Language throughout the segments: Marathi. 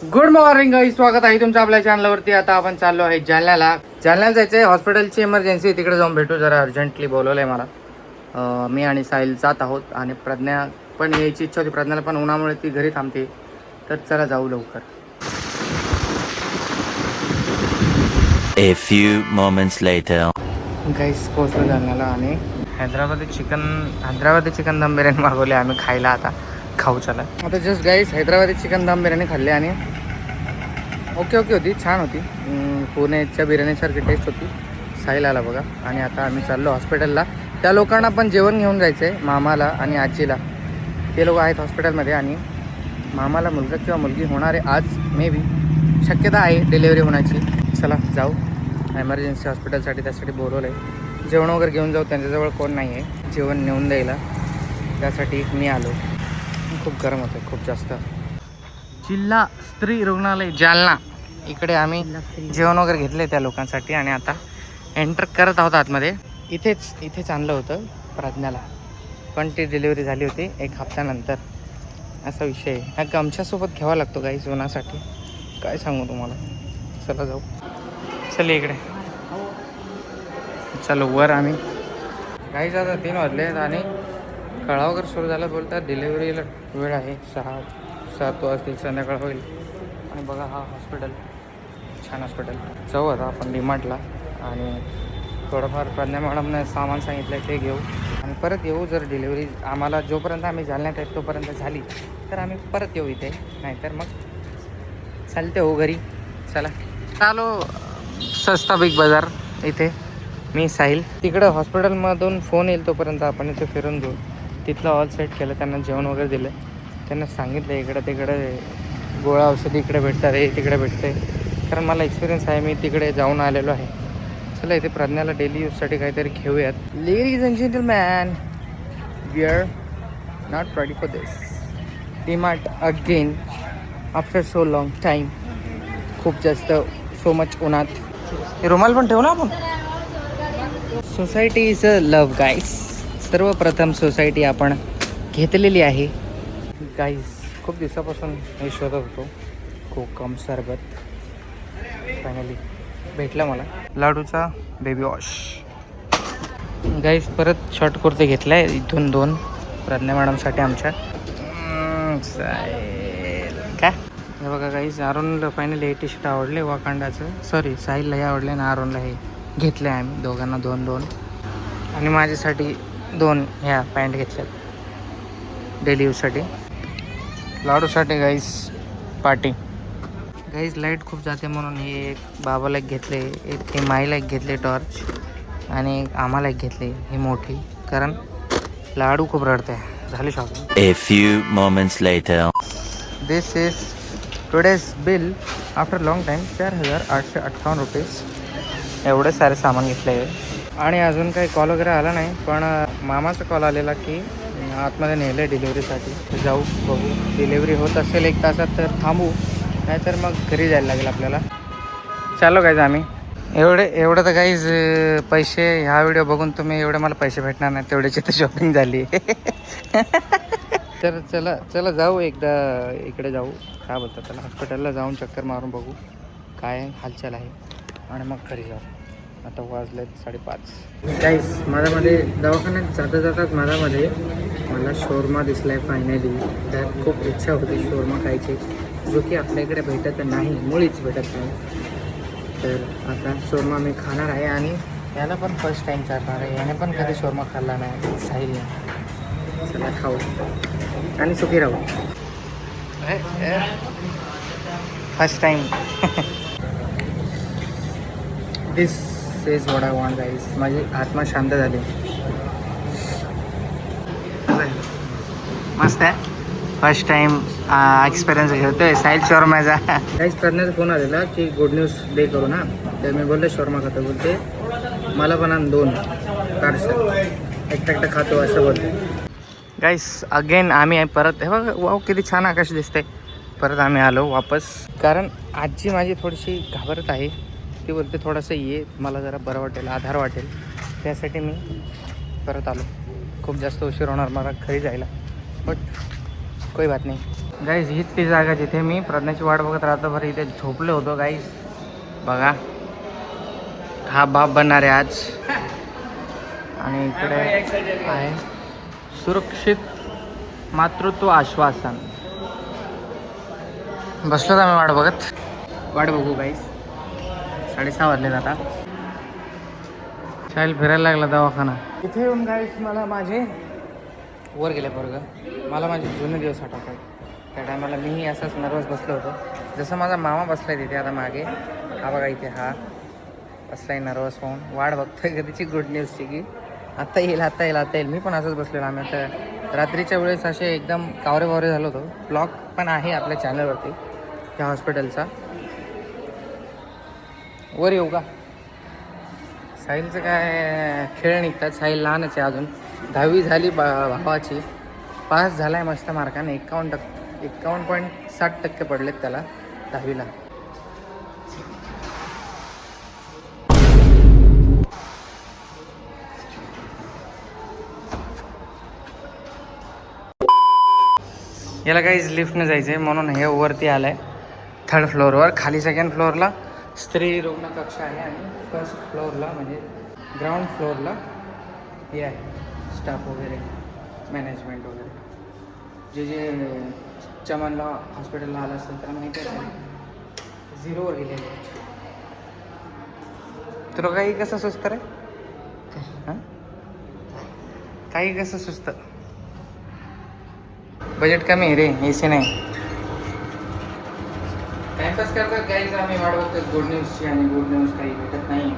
गुड मॉर्निंग गाईज, स्वागत आहे तुमचं आपल्या चॅनलवरती. आता आपण चाललो आहे जालन्याला जायचंय. हॉस्पिटलची इमर्जन्सी, तिकडे जाऊन भेटू. जरा अर्जंटली बोलवलंय मला. मी आणि साहिल जात आहोत आणि प्रज्ञा पण यायची इच्छा होती. प्रज्ञाला पण उन्हामुळे ती घरी थांबते, तर चला जाऊ लवकर. A few moments later. Guys पोहोचलो जालन्याला आणि हैदराबादी चिकन दम बिर्याणी मागवली आम्ही खायला. आता खाऊ चला. आता जस्ट गाईज हैदराबादी चिकन दम बिर्याणी खाल्ली आणि ओके होती, छान होती. पुण्याच्या बिर्याणीसारखी टेस्ट होती. साहिल आला बघा. आणि आता आम्ही चाललो हॉस्पिटलला. त्या लोकांना पण जेवण घेऊन जायचं आहे, मामाला आणि आजीला. ते लोक आहेत हॉस्पिटलमध्ये आणि मामाला मुलगा किंवा मुलगी होणार आहे आज. मे बी शक्यता आहे डिलेवरी होण्याची. चला जाऊ एमर्जन्सी हॉस्पिटलसाठी, त्यासाठी बोलवलं आहे. जेवण वगैरे घेऊन जाऊ, त्यांच्याजवळ कोण नाही आहे जेवण नेऊन द्यायला. त्यासाठी मी आलो. खूप गरम होतं, खूप जास्त. जिल्हा स्त्री रुग्णालय जालना, इकडे आम्ही जेवण वगैरे घेतले त्या लोकांसाठी आणि आता एंटर करत आहोत आतमध्ये. इथेच आणलं होतं प्रज्ञाला, पण ती डिलिव्हरी झाली होती 1 हफ्त्यानंतर. असा विषय आहे. हा गमच्यासोबत घ्यावा लागतो काही जेवणासाठी, काय सांगू तुम्हाला. चला जाऊ. चल इकडे चलो वर. आम्ही काहीच आता 3 वाजले आणि कळा वगैरे सुरू झाला. बोलतात डिलेवरीला वेळ आहे 6-7 वाजतील, संध्याकाळ होईल. आणि बघा हा हॉस्पिटल, छान हॉस्पिटल. जाऊ आता आपण डीमार्टला आणि थोडंफार प्रज्ञा मॅडमने सामान सांगितलं आहे ते घेऊ आणि परत येऊ. जर डिलेवरी आम्हाला जोपर्यंत आम्ही जालन्यात आहेत तोपर्यंत झाली तर आम्ही परत येऊ इथे, नाहीतर मग चालते हो घरी. चला चालो सस्ता बिग बाजार. इथे मी साहिल, तिकडं हॉस्पिटलमधून फोन येईल तोपर्यंत आपण इथे फिरून घेऊ. तिथलं ऑल सेट केलं, त्यांना जेवण वगैरे दिलं. त्यांना सांगितलं इकडं तिकडे गोळ्या औषधी इकडे भेटतात, हे तिकडे भेटते. कारण मला एक्सपिरियन्स आहे, मी तिकडे जाऊन आलेलो आहे. चला इथे प्रज्ञाला डेली यूजसाठी काहीतरी घेऊयात. Ladies and gentleman, we are not ready for this. DMart again after so long time. खूप जास्त सो मच उन्हात. हे रुमाल पण ठेवू ना आपण. Society is a love guys. सर्वप्रथम सोसायटी आपण घेतलेली आहे गाईज. खूप दिवसापासून हे शोधत होतो, कोकम सरबत. फायनली भेटला मला. लाडूचा बेबी वॉश. गाईज परत शॉर्ट कुर्ते घेतला आहे इथून 2 प्रज्ञा मॅडमसाठी आमच्या. काय हे बघा गाईज, आरोनला फायनली हे टी शर्ट आवडले वाकांडाचं. सॉरी साहिलला हे आवडले आणि आरोनला हे घेतले आहे आम्ही दोघांना 2-2. आणि माझ्यासाठी 2 ह्या पॅन्ट घेतल्यात डेली यूजसाठी. लाडूसाठी गाईज पार्टी. गाईज लाईट खूप जाते म्हणून हे एक बाबाला एक घेतले, एक हे माईला एक घेतले टॉर्च, आणि आम्हाला एक घेतले ही मोठी, कारण लाडू खूप रडते. झाली shopping. A few moments later. This is today's bill after long time. 4,858 rupees. एवढे सारे सामान घेतले आहे आणि अजून काही कॉल वगैरे आला नाही. पण मामाचा कॉल आलेला की आतमध्ये नेलं आहे डिलेवरीसाठी. जाऊ बघू. डिलेवरी होत असेल 1 तासात तर थांबू, नाहीतर मग घरी जायला लागेल आपल्याला. चालो गाईज आम्ही. एवढं तर गाईज पैसे, ह्या व्हिडिओ बघून तुम्ही एवढे मला पैसे भेटणार नाही तेवढ्याची तर शॉपिंग झाली. तर चला जाऊ एकदा इकडे जाऊ, काय बोलतात त्याला, हॉस्पिटलला जाऊन चक्कर मारून बघू काय हालचाल आहे आणि मग घरी जाऊ. आता वाजलेत 5:30. गाईस माझ्यामध्ये दवाखान्यात जातात माझ्यामध्ये मला शोरमा दिसला आहे फायनली. त्यात खूप इच्छा होती शोरमा खायची, जो की आपल्या इकडे भेटत नाही, मुळीच भेटत नाही. तर आता शोरमा मी खाणार आहे आणि याला पण फर्स्ट टाईम चालणार आहे. याने पण कधी शोरमा खाल्ला नाही साहिलने. चला खाऊ आणि सुखी राहू. First time. This is what I want guys. माझी आत्मा शांत झाली. मस्त आहे. फर्स्ट टाईम एक्सपिरियन्स घेतोय साहिल शोरमाचा. काहीच प्रज्ञाचा फोन आलेला की गुड न्यूज डे करू ना, तर मी बोलले शोरमा खातो. बोलते मला पण आण 2 पार्सल, एकटं खातो असं बोलते. गाईस अगेन आम्ही परत, हे बघा वाव किती छान आकाश दिसते. परत आम्ही आलो वापस, कारण आजी माझी थोडीशी घाबरत आहे. ती बोलते थोडंसं ये, मला जरा बरं वाटेल, आधार वाटेल. त्यासाठी मी परत आलो. खूप जास्त उशीर होणार मला घरी जायला, बट कोई बात नाही. गाईज हीच ती जागा जिथे मी प्रज्ञाची वाट बघत राहतो. बरं इथे झोपलो होतो गाईज. बघा हा बाप बनणार आहे आज. आणि इकडे आहे सुरक्षित मातृत्व आश्वासन. बसलो तर आम्ही वाट बघू गाईज. 6:30 वाजले आता. चाल फिरायला लागला दवाखाना. इथे येऊन गाईज मला माझे वर गेले पोरगं. मला माझे जुने दिवस आठवतात. त्या टायमाला मीही असाच नर्वस बसलो होतो. जसं माझा मामा बसलाय तिथे आता मागे. हा बघा इथे हा बसलाय नर्वस होऊन. वाट बघतोय कधीची गुड न्यूजची की आत्ता येईल. मी पण असंच बसलेलो. आम्ही आता रात्रीच्या वेळेस असे एकदम कावरे झालो होतो. ब्लॉग पण आहे आपल्या चॅनलवरती त्या हॉस्पिटलचा. वर येऊ का? साहिलचं काय खेळ निघतात. साहिल लहानच आहे अजून. 10वी झाली भावाची. पास झाला आहे मस्त मार्काने. 51.60% पडलेत त्याला 10वीला. याला काहीच लिफ्टने जायचं आहे म्हणून हे वरती आलं आहे 3rd फ्लोअरवर. खाली 2nd फ्लोअरला स्त्री रुग्ण कक्ष आहे आणि 1st फ्लोअरला म्हणजे ग्राउंड फ्लोअरला हे आहे स्टाफ वगैरे मॅनेजमेंट वगैरे. जे चमनला हॉस्पिटलला आलं असेल त्याला माहिती आहे 0वर गेलेले. तुला काही कसं सुस्त रे? हां काही कसं सुस्त? बजेट कमी आहे रे. AC नाही. टाइमपास करतात काहीच. आम्ही वाट बघतो गुड न्यूजची आणि गुड न्यूज काही भेटत नाही.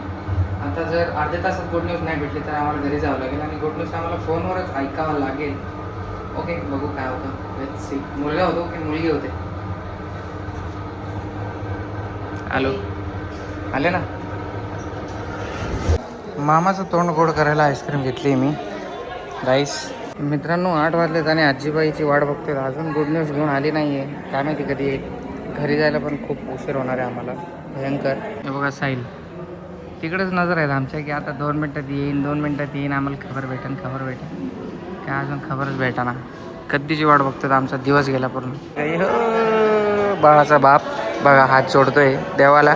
आता जर अर्ध्या तासात गुड न्यूज नाही भेटली तर आम्हाला घरी जावं लागेल आणि गुड न्यूज आम्हाला फोनवरच ऐकावं लागेल. ओके बघू काय होतं. Let's see. मुलगा होतो की मुलगी होते? हॅलो आले ना. मामाचं तोंड गोड करायला आईस्क्रीम घेतली मी गाईस. मित्रांनो 8 वाजलेत आणि आजीबाईची वाट बघते. अजून गुड न्यूज घेऊन आली नाही आहे. काय माहिती कधी येईल. घरी जायला पण खूप उशीर होणार आहे आम्हाला भयंकर. हे बघा साहिल तिकडेच नजर आहेत आमच्या की आता 2 मिनटात येईन 2 मिनटात येईन. आम्हाला खबर भेटेन. काय अजून खबरच भेटाना. कधीची वाट बघतात. आमचा दिवस गेला पूर्ण. बाळाचा बाप बघा हात जोडतोय देवाला.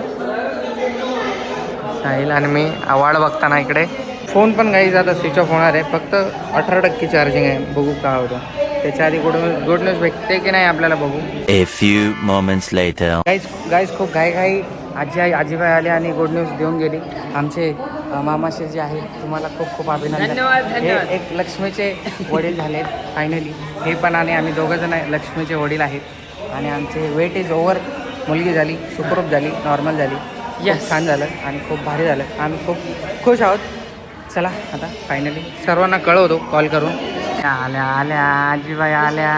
साहिल आणि मी वाट बघताना इकडे फोन पण गाईज आता स्विच ऑफ होणार आहे. फक्त 18% चार्जिंग आहे. बघू काय होतं. त्याच्या आधी गुड न्यूज भेटते की नाही आपल्याला बघू. A few moments later. Guys खूप घाई आजीबाई आले आणि गुड न्यूज देऊन गेली. आमचे मामाशे जे आहे तुम्हाला खूप अभिनंदन. हे एक लक्ष्मीचे वडील झालेत फायनली. हे पण आणि आम्ही दोघंजण लक्ष्मीचे वडील आहेत आणि आमचे वेट इज ओव्हर. मुलगी झाली, सुखरूप झाली, नॉर्मल झाली. यस छान झालं आणि खूप भारी झालं. आम्ही खूप खुश आहोत. चला आता फायनली सर्वांना कळवतो कॉल करून. आल्या आजीबाई आल्या.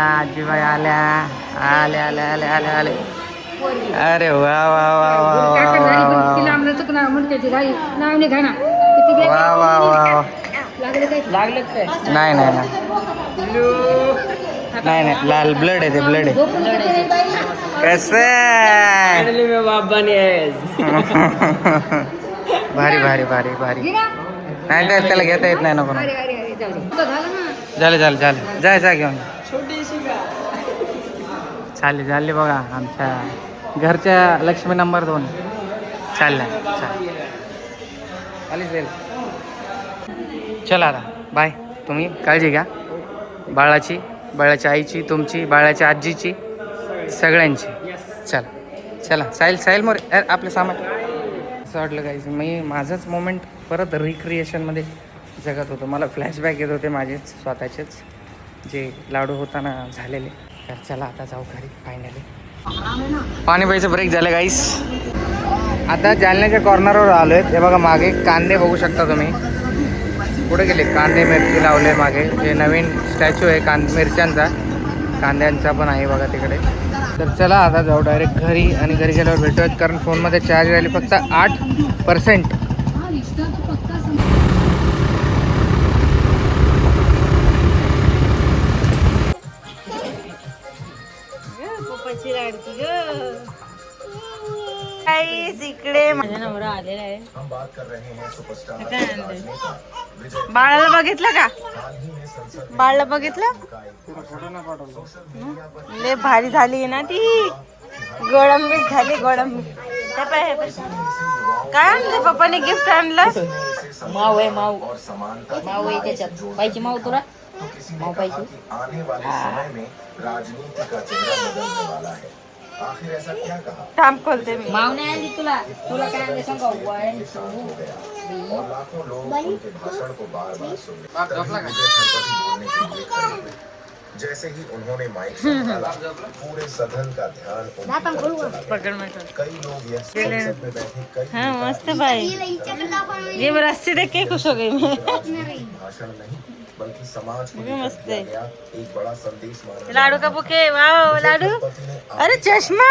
अरे वा नाही लाल ब्लड आहे ते. ब्लड आहे कसं भारी नाही काय त्याला घेता येत नाही नको. झाले जाय घेऊन चालले बघा आमच्या घरच्या लक्ष्मी नंबर 2 चालल्या. चला आता बाय. तुम्ही काळजी घ्या बाळाच्या आईची, तुमची, बाळाच्या आजीची, सगळ्यांची. चला साहिल मोरे आपलं सामान. असं वाटलं काहीच मी माझंच मोमेंट परत रिक्रिएशनमध्ये जगत होतो. मला फ्लॅशबॅक येत होते माझेच स्वतःचेच जे लाडू होताना झालेले. तर चला आता जाऊ घरी फायनली. पाणी प्यायचं ब्रेक झालं गाईस. आता जालन्याच्या कॉर्नरवर आलो आहे. ते बघा मागे कांदे बघू शकता तुम्ही. पुढे गेले कांदे मिरची लावले मागे. जे नवीन स्टॅच्यू आहे मिरच्यांचा कांद्यांचा पण आहे बघा तिकडे. तर चला आता जाऊ डायरेक्ट घरी आणि घरी गेल्यावर भेटूयात कारण फोनमध्ये चार्ज राहिली फक्त 8%. गाईस इकडे माझा नवरा आलेला आहे. काय आणलंय? बाळाला बघितलं का? बाळाला बघितलं? लय भारी झाली ना ती. गोडंबीच झाली गोडंबी. काय आणलं पप्पाने गिफ्ट आणलं? माव आहे माव. माव आहे त्याच्यात. पाहिजे माव तुला? माव पाहिजे? थांब खोलते मी. माव नाही आली तुला. तुला काय आणले सांगा? जैसे ही उन्होंने माइक संभाला, पूरे सदन का ध्यान उन पर चला गया। कई लोग यह संसद में बैठे कई हाँ मस्त भाई. ये रस्सी देख के खुश हो गई मैं. भाषण नहीं बल्कि समाज को मस्त दिया है. गया एक बड़ा संदेश माना लाडू का बुके. वाह लाडू. पति ने अरे चष्मा.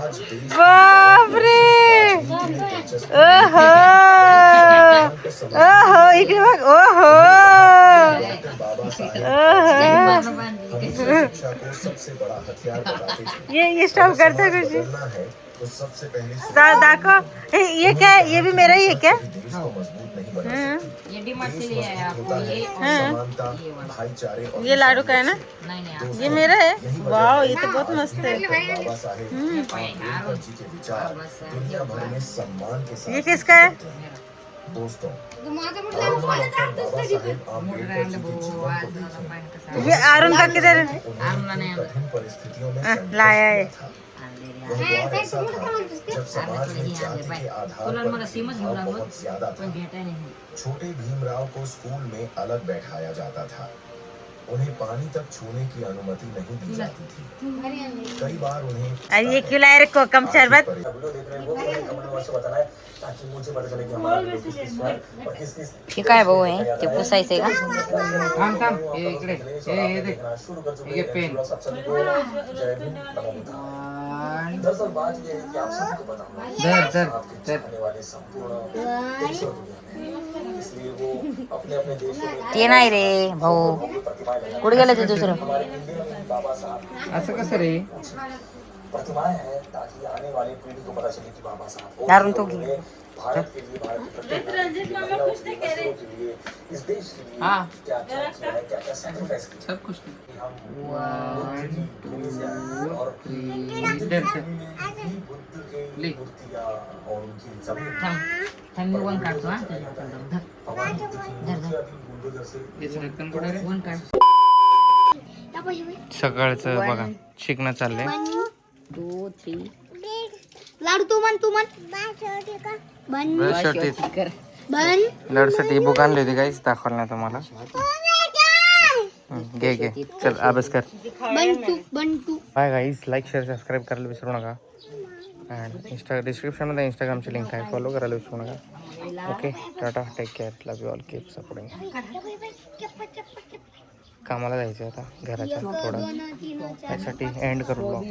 आज देश बाप रे. ओहो ओहो इकडे बघ. ओहो बाबा साहेब ओहो. शिक्षा को सबसे बड़ा हथियार बताते थे। ये स्टॉप करते कुछ. करना है तो सबसे पहले दाखो. ये क्या है? ये भी मेरा ही है क्या? देश को मजबूत नहीं बना ये डीमार्ट से लिया है आपको होता है ये. समानता भाईचारे और ये लाडू का है ना? नहीं नहीं ये मेरा है. वाह ये तो बहुत मस्त है. बाबा साहेब अम्बेडकर जी के विचार दुनिया भर में सम्मान के साथ ये किसका है? दोस्तों बाबा साहेब अम्बेडकर जी के जीवन को देखें। ये आरुण का किधर है? उन्होंने कठिन परिस्थितियों में लाया है. वह दौर ऐसा था जब समाज में जाति के आधार पर भेदभाव बहुत ज्यादा था। छोटे भीमराव को स्कूल में अलग बैठाया जाता था। उन्हें पानी तक छूने की अनुमति नहीं दी जाती थी। कई बार उन्हें अरे ये क्यों लाया रे कोकम शरबत? हे काय भाऊ आहे ते पुसायचंय का? थांब थांब. हे इकडे. हे दे. हे पेन. धर धर धर. ते नाही रे भाऊ. कुठे गेलं ते दुसरं? असं कसं रे? प्रतिमाएं हैं ताकि आने वाली पीढ़ी को पता चले कि बाबा साहब दारून तो घे. भारत के लिए भारत के लिए इस देश के लिए हाँ. क्या क्या किया है क्या क्या सैक्रिफाइस किया सब कुछ हम वन भूमि से आए हैं और बुद्ध की मूर्तियां और उनकी जमीन थांब मी वन काढतो हा हमारी मूर्तियां भी बुलडोजर से याचं ढक्कन कुठे रे? वन काढ. सकाळचं बघा शिकणं चाललंय. 2 3 लाडू तू म्हण कर. लडसाठी बुक आणली होती काहीच दाखवलं नाही तुम्हाला. घे घे चल अभ्यास कर. Bantu bye guys. Like share subscribe करायला विसरू नका. अँड डिस्क्रिप्शनमध्ये इंस्टाग्रामची लिंक आहे. फॉलो करायला विसरू नका. Okay tata. Take care. Love you all. Keep supporting. कामाला जायचं आता घराच्या थोडं त्यासाठी एंड करू ब्लॉग.